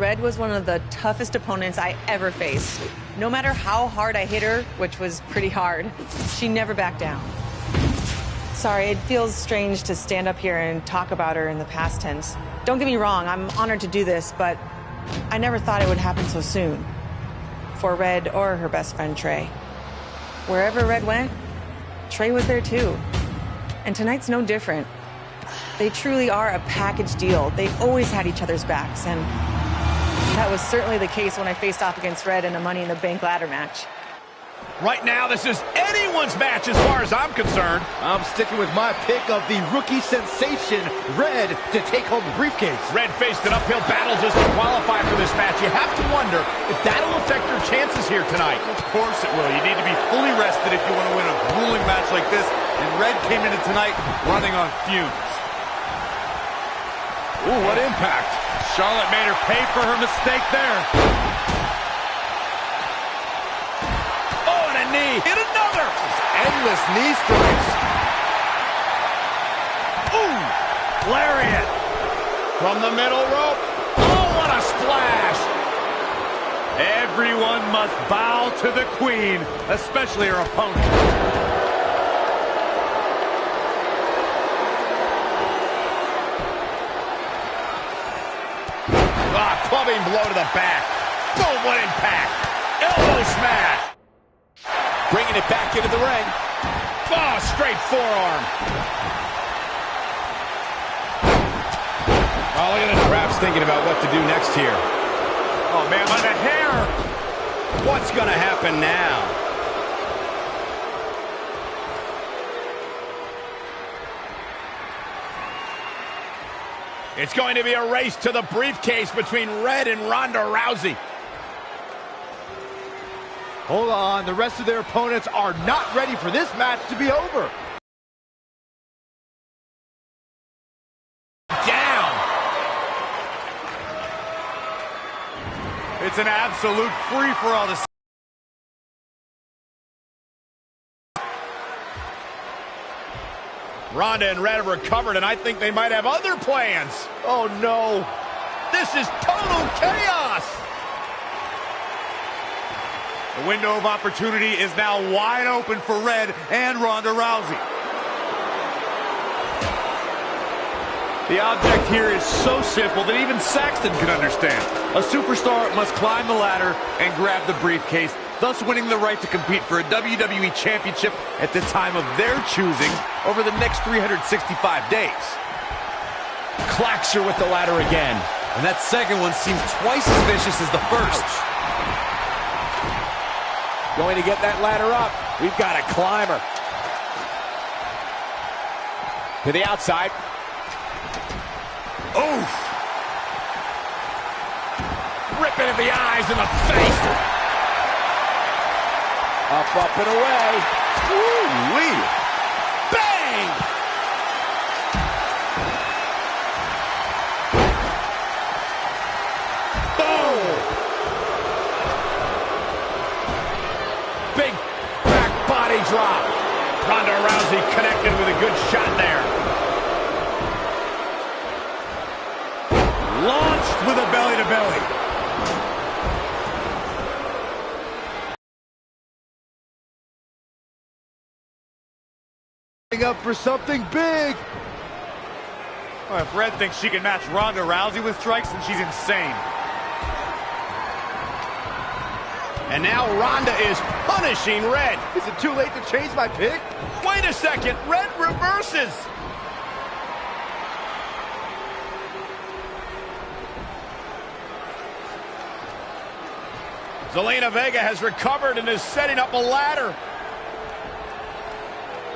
Red was one of the toughest opponents I ever faced. No matter how hard I hit her, which was pretty hard, she never backed down. Sorry, it feels strange to stand up here and talk about her in the past tense. Don't get me wrong, I'm honored to do this, but I never thought it would happen so soon. For Red or her best friend, Trey. Wherever Red went, Trey was there too. And tonight's no different. They truly are a package deal. They always had each other's backs, and that was certainly the case when I faced off against Red in a Money in the Bank ladder match. Right now, this is anyone's match as far as I'm concerned. I'm sticking with my pick of the rookie sensation, Red, to take home the briefcase. Red faced an uphill battle just to qualify for this match. You have to wonder if that'll affect her chances here tonight. Of course it will. You need to be fully rested if you want to win a grueling match like this. And Red came into tonight running on fumes. Ooh, what impact. Charlotte made her pay for her mistake there. Knee. Hit another. Endless knee strikes. Ooh, lariat. From the middle rope. Oh, what a splash. Everyone must bow to the queen, especially her opponent. Clubbing blow to the back. Boom, what impact. Elbow smash. Bringing it back into the ring. Oh, straight forearm. Oh, look at the ref's thinking about what to do next here. Oh, man, by the hair. What's going to happen now? It's going to be a race to the briefcase between Red and Ronda Rousey. Hold on, the rest of their opponents are not ready for this match to be over. Down. It's an absolute free-for-all. Ronda and Red have recovered, and I think they might have other plans. Oh, no. This is total chaos. The window of opportunity is now wide open for Red and Ronda Rousey. The object here is so simple that even Saxton can understand. A superstar must climb the ladder and grab the briefcase, thus winning the right to compete for a WWE Championship at the time of their choosing over the next 365 days. Clacks her with the ladder again. And that second one seems twice as vicious as the first. Going to get that ladder up. We've got a climber. To the outside. Oof. Ripping at the eyes and the face. Up and away. Woo-wee. Bang! Boom! Big back body drop. Ronda Rousey connected with a good shot there. Launched with a belly-to-belly. Up for something big. Well, if Red thinks she can match Ronda Rousey with strikes, then she's insane. And now Ronda is punishing Red. Is it too late to change my pick? Wait a second, Red reverses. Zelina Vega has recovered and is setting up a ladder.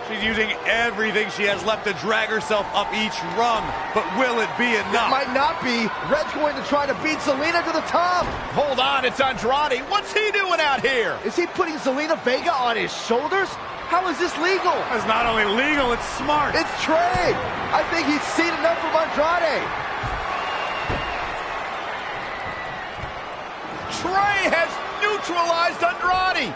She's using everything she has left to drag herself up each rung. But will it be enough? It might not be. Red's going to try to beat Zelina to the top. Hold on, it's Andrade. What's he doing out here? Is he putting Zelina Vega on his shoulders? How is this legal? It's not only legal, it's smart. It's Trey. I think he's seen enough from Andrade. Trey has neutralized Andrade.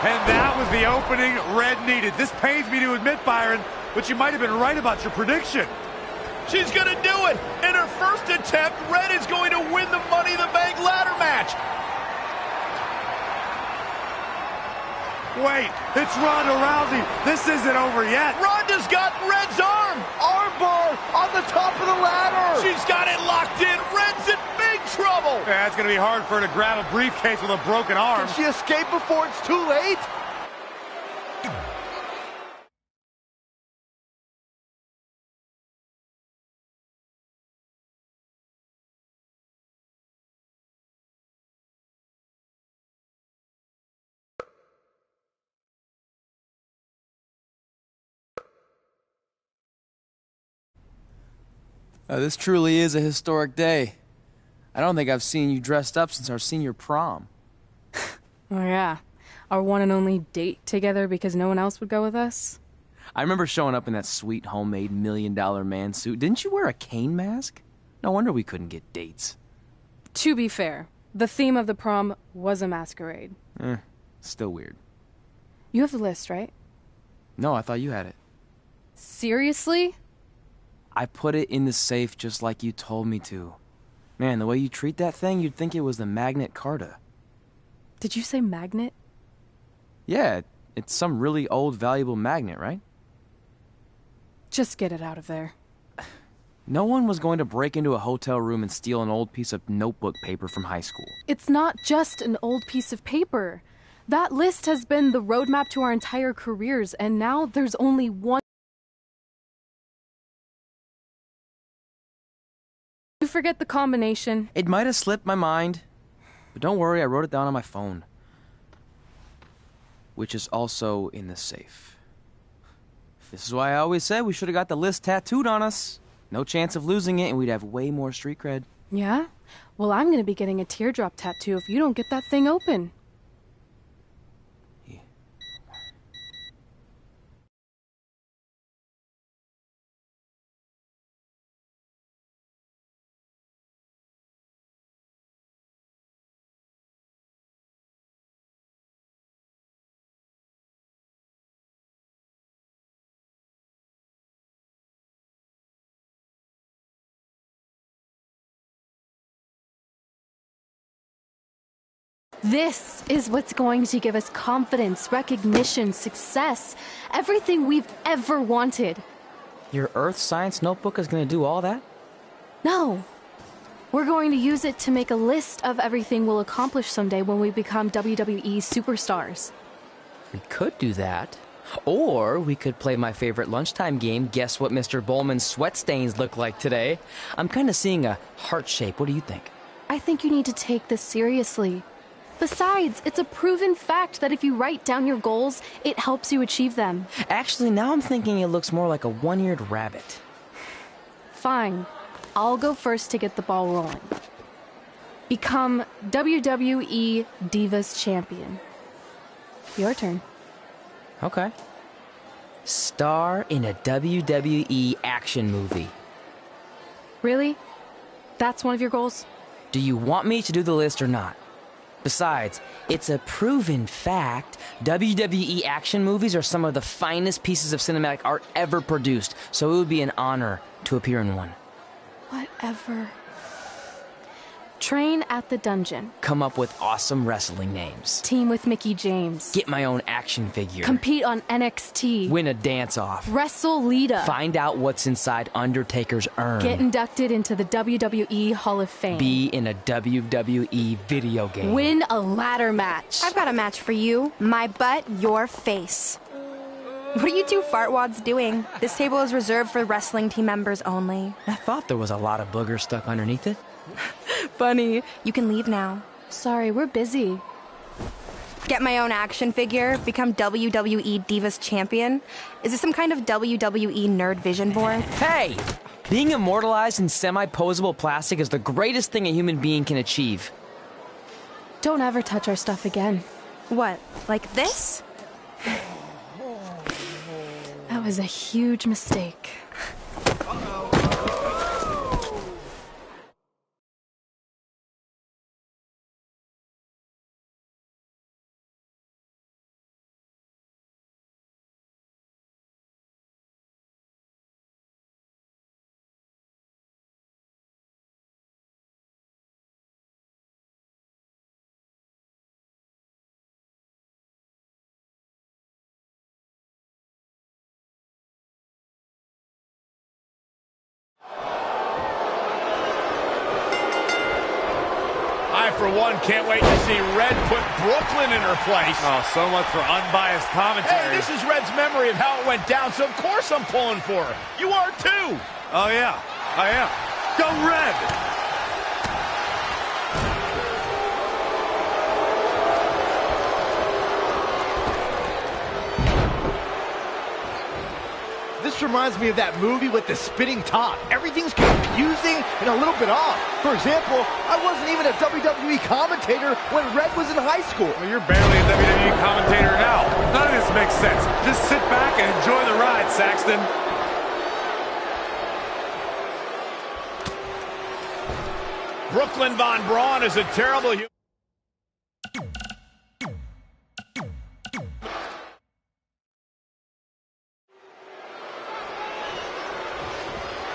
And that was the opening Red needed. This pains me to admit, Byron, but you might have been right about your prediction. She's going to do it. In her first attempt, Red is going to win the Money in the Bank ladder match. Wait, it's Ronda Rousey. This isn't over yet. Ronda's got Red's arm. Armbar on the top of the ladder. She's got it locked in. Red's in big trouble. Yeah, it's going to be hard for her to grab a briefcase with a broken arm. Can she escape before it's too late? This truly is a historic day. I don't think I've seen you dressed up since our senior prom. Oh yeah, our one and only date together because no one else would go with us? I remember showing up in that sweet homemade $1 million man suit. Didn't you wear a cane mask? No wonder we couldn't get dates. To be fair, the theme of the prom was a masquerade. Still weird. You have the list, right? No, I thought you had it. Seriously? I put it in the safe just like you told me to. Man, the way you treat that thing, you'd think it was the Magnet Carta. Did you say magnet? Yeah, it's some really old, valuable magnet, right? Just get it out of there. No one was going to break into a hotel room and steal an old piece of notebook paper from high school. It's not just an old piece of paper. That list has been the roadmap to our entire careers, and now there's only one. You forget the combination. It might have slipped my mind, but don't worry, I wrote it down on my phone. Which is also in the safe. This is why I always said we should have got the list tattooed on us. No chance of losing it, and we'd have way more street cred. Yeah? Well, I'm gonna be getting a teardrop tattoo if you don't get that thing open. This is what's going to give us confidence, recognition, success, everything we've ever wanted. Your Earth Science notebook is going to do all that? No. We're going to use it to make a list of everything we'll accomplish someday when we become WWE superstars. We could do that. Or we could play my favorite lunchtime game, Guess What Mr. Bowman's Sweat Stains Look Like Today. I'm kind of seeing a heart shape. What do you think? I think you need to take this seriously. Besides, it's a proven fact that if you write down your goals, it helps you achieve them. Actually, now I'm thinking it looks more like a one-eared rabbit. Fine. I'll go first to get the ball rolling. Become WWE Divas Champion. Your turn. Okay. Star in a WWE action movie. Really? That's one of your goals? Do you want me to do the list or not? Besides, it's a proven fact, WWE action movies are some of the finest pieces of cinematic art ever produced, so it would be an honor to appear in one. Whatever. Train at the dungeon. Come up with awesome wrestling names. Team with Mickey James. Get my own action figure. Compete on NXT. Win a dance-off. Wrestle Lita. Find out what's inside Undertaker's urn. Get inducted into the WWE Hall of Fame. Be in a WWE video game. Win a ladder match. I've got a match for you. My butt, your face. What are you two fartwads doing? This table is reserved for wrestling team members only. I thought there was a lot of boogers stuck underneath it. Funny. You can leave now. Sorry, we're busy. Get my own action figure, become WWE Divas Champion. Is this some kind of WWE nerd vision board? Hey! Being immortalized in semi-posable plastic is the greatest thing a human being can achieve. Don't ever touch our stuff again. What, like this? That was a huge mistake. for one, can't wait to see Red put Brooklyn in her place. Oh, so much for unbiased commentary. Hey, this is Red's memory of how it went down, so of course I'm pulling for her. You are too. Oh, yeah, I am. Go Red! This reminds me of that movie with the spinning top. Everything's confusing and a little bit off. For example, I wasn't even a WWE commentator when Red was in high school. Well, you're barely a WWE commentator now. None of this makes sense. Just sit back and enjoy the ride, Saxton. Brooklyn Von Braun is a terrible human.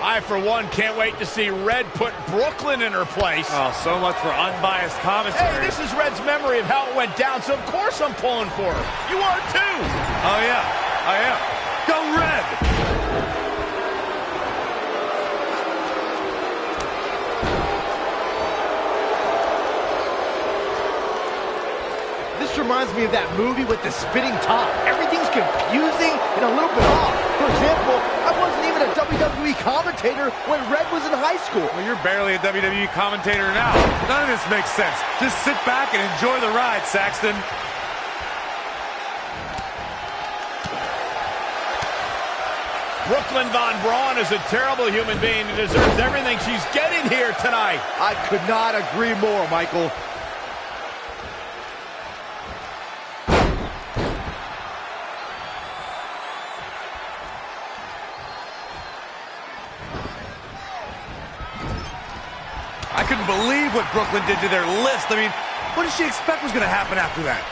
I, for one, can't wait to see Red put Brooklyn in her place. Oh, so much for unbiased commentary. Hey, this is Red's memory of how it went down, so of course I'm pulling for her. You are too. Oh, yeah, I am. Go Red! This reminds me of that movie with the spinning top. Everything's confusing and a little bit off. For example, I wasn't even a WWE commentator when Red was in high school. Well, you're barely a WWE commentator now. None of this makes sense. Just sit back and enjoy the ride, Saxton. Brooklyn Von Braun is a terrible human being and deserves everything she's getting here tonight. I could not agree more, Michael. I couldn't believe what Brooklyn did to their list. I mean, what did she expect was going to happen after that?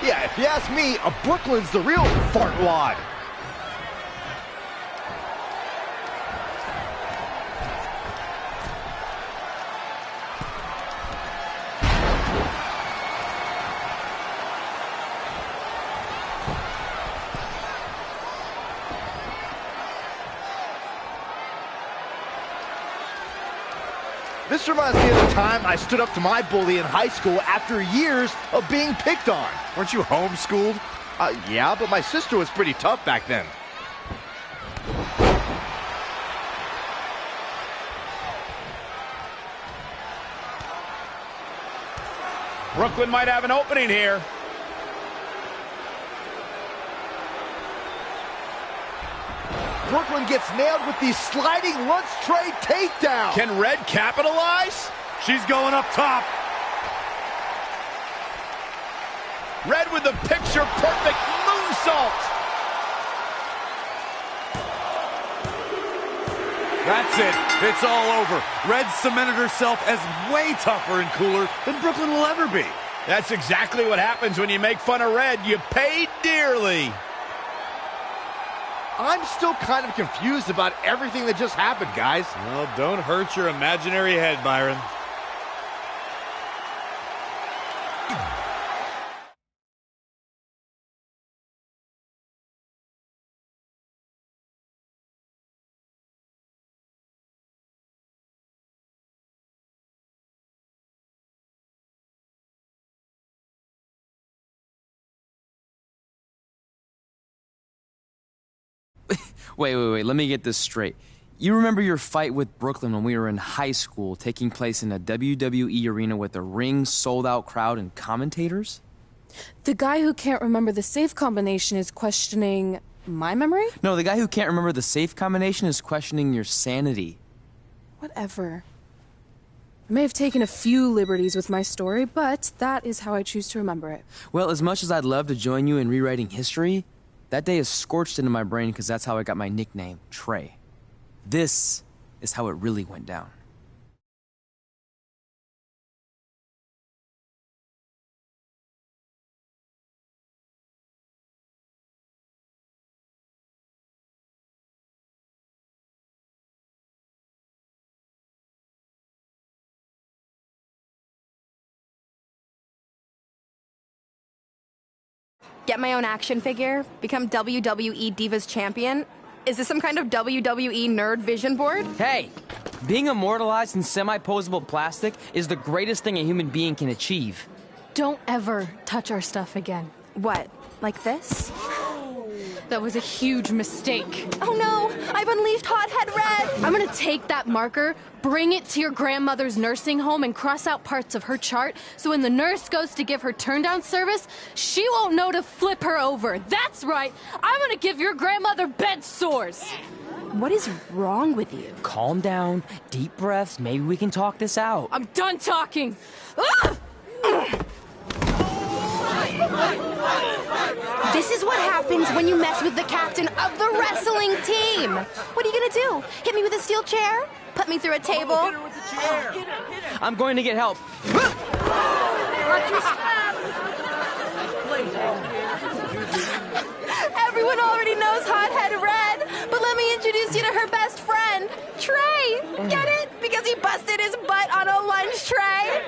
Yeah, if you ask me, Brooklyn's the real fartwad. This reminds me of the time I stood up to my bully in high school after years of being picked on. Weren't you homeschooled? Yeah, but my sister was pretty tough back then. Brooklyn might have an opening here. Brooklyn gets nailed with the sliding lunch tray takedown. Can Red capitalize? She's going up top. Red with the picture-perfect moonsault. That's it. It's all over. Red cemented herself as way tougher and cooler than Brooklyn will ever be. That's exactly what happens when you make fun of Red. You pay dearly. I'm still kind of confused about everything that just happened, guys. Well, don't hurt your imaginary head, Byron. Wait, let me get this straight. You remember your fight with Brooklyn when we were in high school, taking place in a WWE arena with a ring, sold-out crowd, and commentators? The guy who can't remember the safe combination is questioning my memory? No, the guy who can't remember the safe combination is questioning your sanity. Whatever. I may have taken a few liberties with my story, but that is how I choose to remember it. Well, as much as I'd love to join you in rewriting history, that day is scorched into my brain because that's how I got my nickname, Trey. This is how it really went down. Get my own action figure? Become WWE Divas Champion? Is this some kind of WWE nerd vision board? Hey, Being immortalized in semi-posable plastic is the greatest thing a human being can achieve. Don't ever touch our stuff again. What? Like this? That was a huge mistake. Oh no! I've unleashed Hothead Red! I'm gonna take that marker, bring it to your grandmother's nursing home, and cross out parts of her chart so when the nurse goes to give her turn-down service, she won't know to flip her over. That's right! I'm gonna give your grandmother bed sores! What is wrong with you? Calm down, deep breaths, maybe we can talk this out. I'm done talking! Ah! This is what happens when you mess with the captain of the wrestling team! What are you gonna do? Hit me with a steel chair? Put me through a table? Hit her with the chair. I'm going to get help. Everyone already knows Hothead Red, but let me introduce you to her best friend, Trey. Get it? Because he busted his butt on a lunch tray.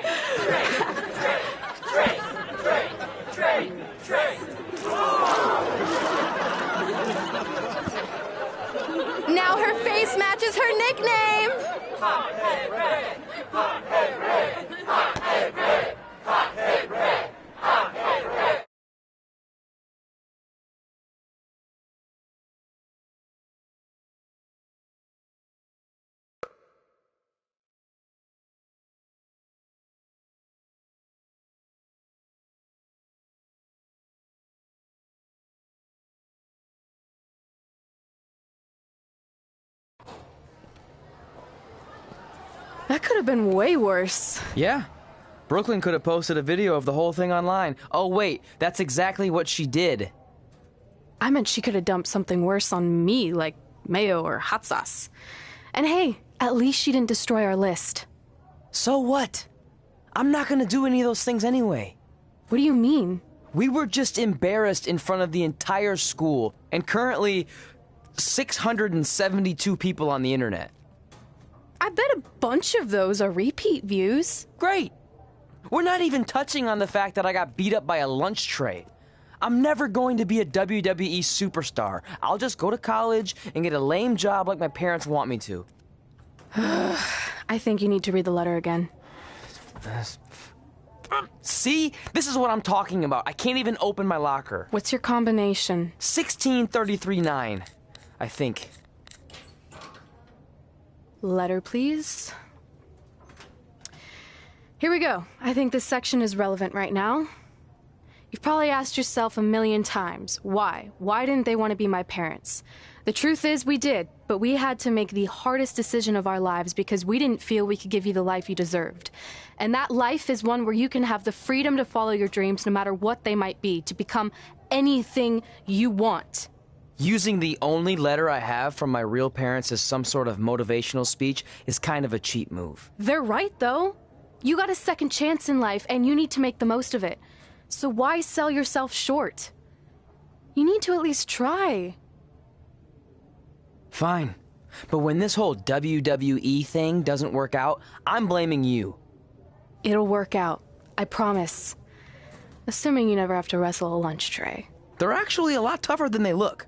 Now her face matches her nickname. Hothead Red, Hothead Red, Hothead Red, Hothead Red, Hothead Red. That could have been way worse. Yeah. Brooklyn could have posted a video of the whole thing online. Oh, wait, that's exactly what she did. I meant she could have dumped something worse on me, like mayo or hot sauce. And hey, at least she didn't destroy our list. So what? I'm not gonna do any of those things anyway. What do you mean? We were just embarrassed in front of the entire school, and currently 672 people on the internet. I bet a bunch of those are repeat views. Great. We're not even touching on the fact that I got beat up by a lunch tray. I'm never going to be a WWE superstar. I'll just go to college and get a lame job like my parents want me to. I think you need to read the letter again. See? This is what I'm talking about. I can't even open my locker. What's your combination? 1633-9, I think. Letter, please. Here we go. I think this section is relevant right now. You've probably asked yourself a million times, why? Why didn't they want to be my parents? The truth is we did, but we had to make the hardest decision of our lives because we didn't feel we could give you the life you deserved. And that life is one where you can have the freedom to follow your dreams no matter what they might be, to become anything you want. Using the only letter I have from my real parents as some sort of motivational speech is kind of a cheap move. They're right, though. You got a second chance in life, and you need to make the most of it. So why sell yourself short? You need to at least try. Fine. But when this whole WWE thing doesn't work out, I'm blaming you. It'll work out. I promise. Assuming you never have to wrestle a lunch tray. They're actually a lot tougher than they look.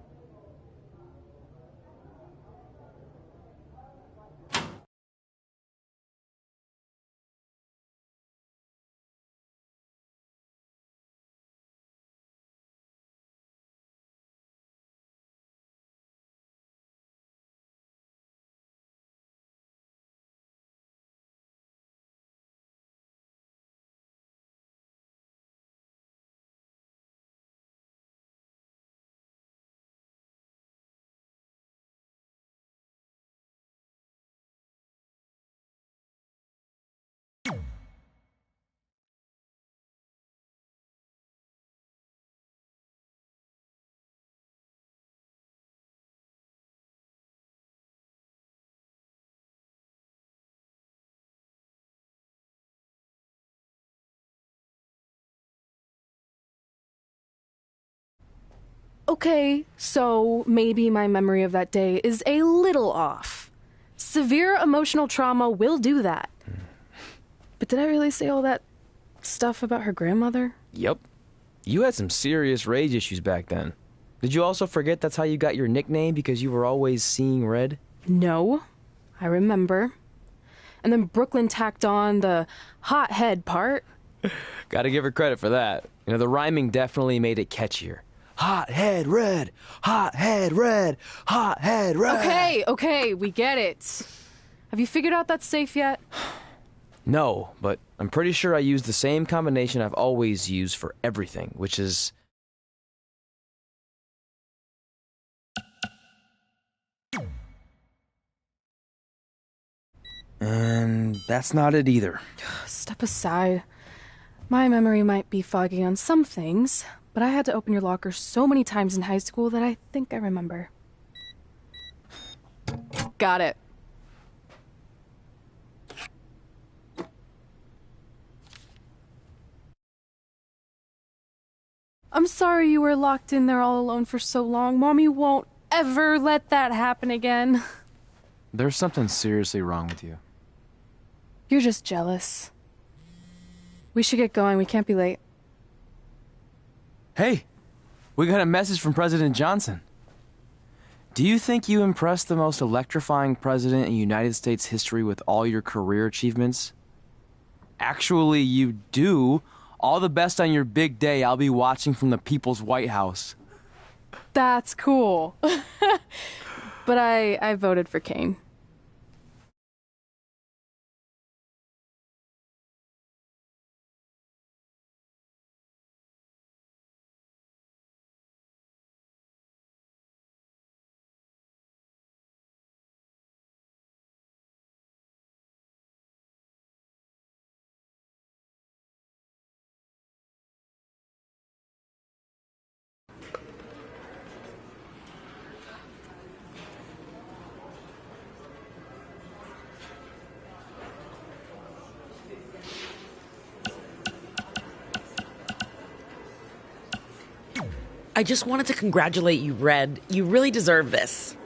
Okay, so maybe my memory of that day is a little off. Severe emotional trauma will do that. But did I really say all that stuff about her grandmother? Yep. You had some serious rage issues back then. Did you also forget that's how you got your nickname because you were always seeing red? No, I remember. And then Brooklyn tacked on the hothead part. Gotta give her credit for that. You know, the rhyming definitely made it catchier. Hot head red, hot head red, hot head red. Okay, we get it. Have you figured out that's safe yet? No, but I'm pretty sure I used the same combination I've always used for everything, which is... And that's not it either. Step aside. My memory might be foggy on some things, but I had to open your locker so many times in high school that I think I remember. Got it. I'm sorry you were locked in there all alone for so long. Mommy won't ever let that happen again. There's something seriously wrong with you. You're just jealous. We should get going. We can't be late. Hey, we got a message from President Johnson. Do you think you impressed the most electrifying president in United States history with all your career achievements? Actually, you do. All the best on your big day. I'll be watching from the People's White House. That's cool. But I voted for Kane. I just wanted to congratulate you, Red. You really deserve this.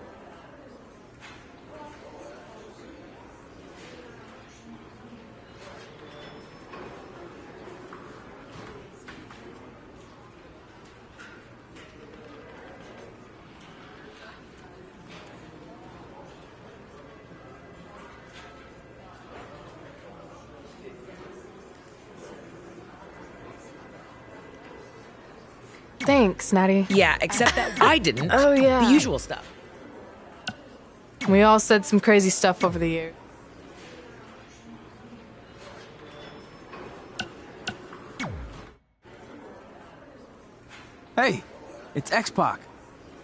Thanks, Natty. Yeah, except that I didn't. Oh, yeah. The usual stuff. We all said some crazy stuff over the years. Hey, it's X-Pac.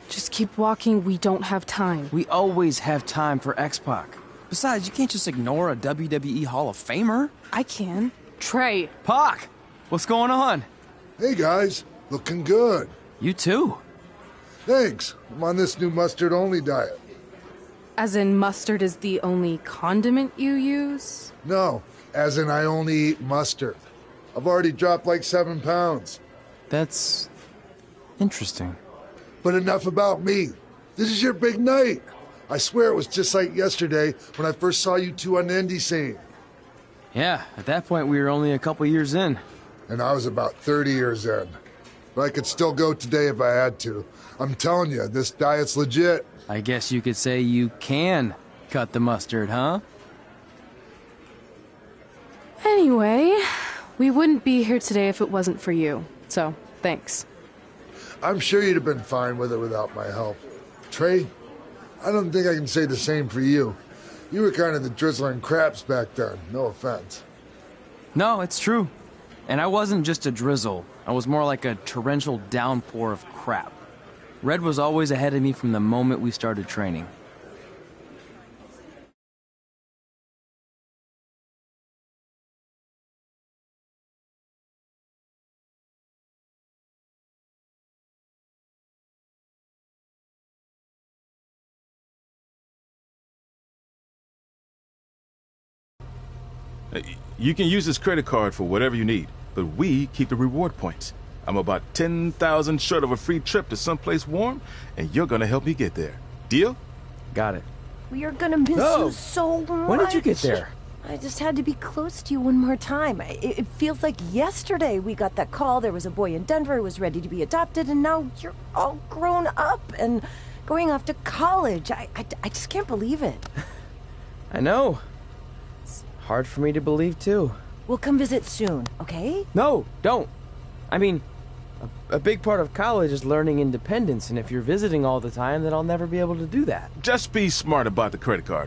Just keep walking. We don't have time. We always have time for X-Pac. Besides, you can't just ignore a WWE Hall of Famer. I can. Trey. Pac, what's going on? Hey guys, looking good. You too. Thanks. I'm on this new mustard-only diet. As in mustard is the only condiment you use? No, as in I only eat mustard. I've already dropped like 7 pounds. That's interesting. But enough about me. This is your big night. I swear it was just like yesterday when I first saw you two on the indie scene. Yeah, at that point we were only a couple years in. And I was about 30 years in. But I could still go today if I had to. I'm telling you, this diet's legit. I guess you could say you can cut the mustard, huh? Anyway, we wouldn't be here today if it wasn't for you. So, thanks. I'm sure you'd have been fine with it without my help. Trey, I don't think I can say the same for you. You were kind of the drizzling craps back then, no offense. No, it's true. And I wasn't just a drizzle. I was more like a torrential downpour of crap. Red was always ahead of me from the moment we started training. You can use this credit card for whatever you need, but we keep the reward points. I'm about 10,000 short of a free trip to someplace warm, and you're gonna help me get there. Deal? Got it. We are gonna miss you so much. When did you get there? I just had to be close to you one more time. It feels like yesterday we got that call. There was a boy in Denver who was ready to be adopted, and now you're all grown up and going off to college. I just can't believe it. I know. hard for me to believe, too. We'll come visit soon, okay? No, don't. I mean, a big part of college is learning independence, and if you're visiting all the time, then I'll never be able to do that. Just be smart about the credit card.